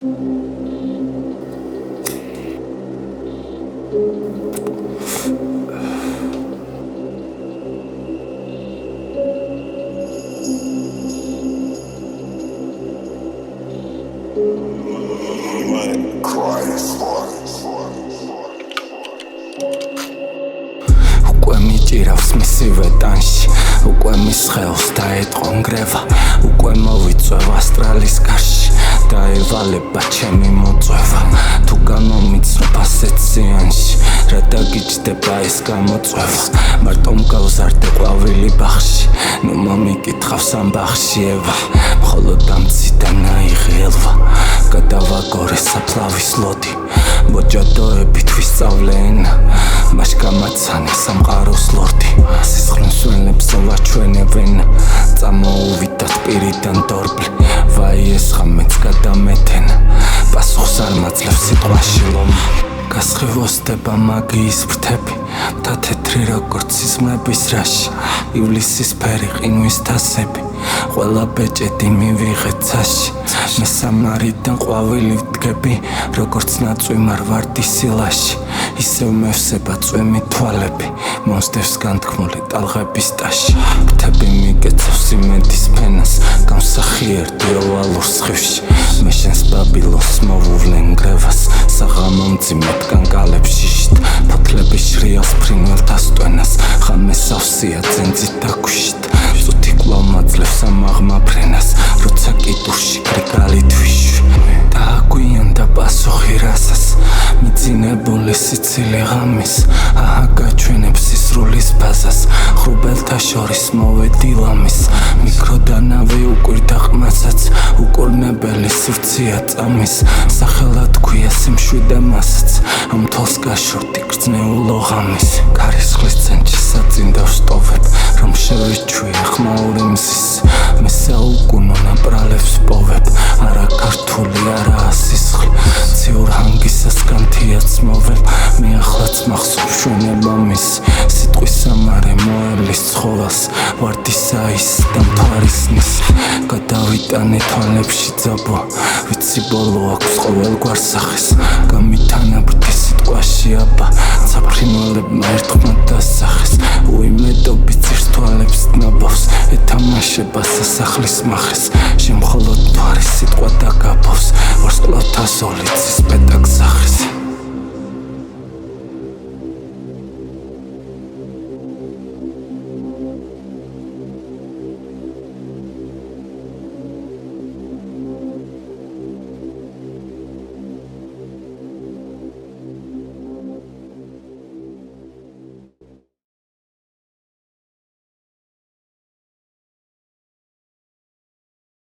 უკვე მიჭირავს მისივე ტანში, უკვე მის ხელს დაეტყო ნგრევა, უკვე მოვიწევ ასტრალის გარში, დაევალება ჩემი მოწვევა. თუ გამომიცნობ ასეთ ზიანში, რა დაგიჯდება ეს გამოწვევა? მარტო მგავზარდე ყვავილი ბაღში, ნუ მომიკითხავს ამ ბაღში ევა, მხოლოდ ამციდან აიღე ელვა, გადავაგორე საფლავის ლოდი, მოჯადოებით ვისწავლე ენა, მაშ გამაცანე სამყაროს ლორდი. სისხლის ველებს ვაჩვენებენ, წამოუვიდათ პირიდან დორბლი, ვაი ეს ხამეც გადამეთენა, პასუხს არ მაძლევს სიტყვაში ლომა. გასხივოსდება მაგიის ფრთები, თეთრი როგორც სიზმრების რაში, ივლისის ფერი ყინვის თასები, ყველა ბეჭედი მივიღე ცაში. მესამარიდან ყვავილი ვდგები, როგორც ნაწვიმარ ვარდი სილაში, ისევ მევსება წვიმი თვალები, მოსდევს განთქმული ტალღების ტაში. ფრთები მიკეცავს იმედის ფენას, გამსახიერდი ოვალურ სხივში, მე შენს ბაბილონს მოვუვლე ნგრევას, საღამო მძიმედ კანკალებში შით, ფოთლები შრიალს ფრინველთა სტვენას, ხამე სავსეა ძენძით დაგვიშით, წუთი კვლავ მაძლევს ამაღმა ფრენას, როცა კიდურში გრიგალით ვიშვი. დააგვიანდა პასუხი რასას, მიძინებული სიცილი ღამის, აჰა გაჩვენებს სისრულის ბაზას, ხრუბელთა შორის მოვედი ლამის, მიკროდანავი უკვირდა ყმასაც, უკურნებელი სივრცეა წამის, სახელად ქვია სიმშვიდე მასაც, ამ თვალს გაშორდი გრძნეულო ღამის. ქარისხლის ცენტრში საწინდევ სტოვებ, რომ შევიჩვიე ხმაური მზის, მე საუკუნო ნაპრალებს პოვებ, არა ქართული არაა სისხლი, ციურ ჰანგისას განთიაც მოვებ, მე ახლაც მახსოვ შვენება მის, სიტყვის სამარე მოელის ცხოველს, ვარდისა ის და მთვარისნის, გადავიტანე თვალებში ძაბვა, ვიცი ბოლო აქვს ყოველ გვარსახეს, გამითანაბრდი სიტყვაში აბა, საფრინველებმა ერთხმად დასახეს, უიმედობი ძირს თვალებს დნაბავს, ეთამაშება სასახლის მახეს, შემხოლოდ მთვარის სიტყვა დაგაბავს, ვარსკვლავთა ზოლით ზის პეტაკს ახეს.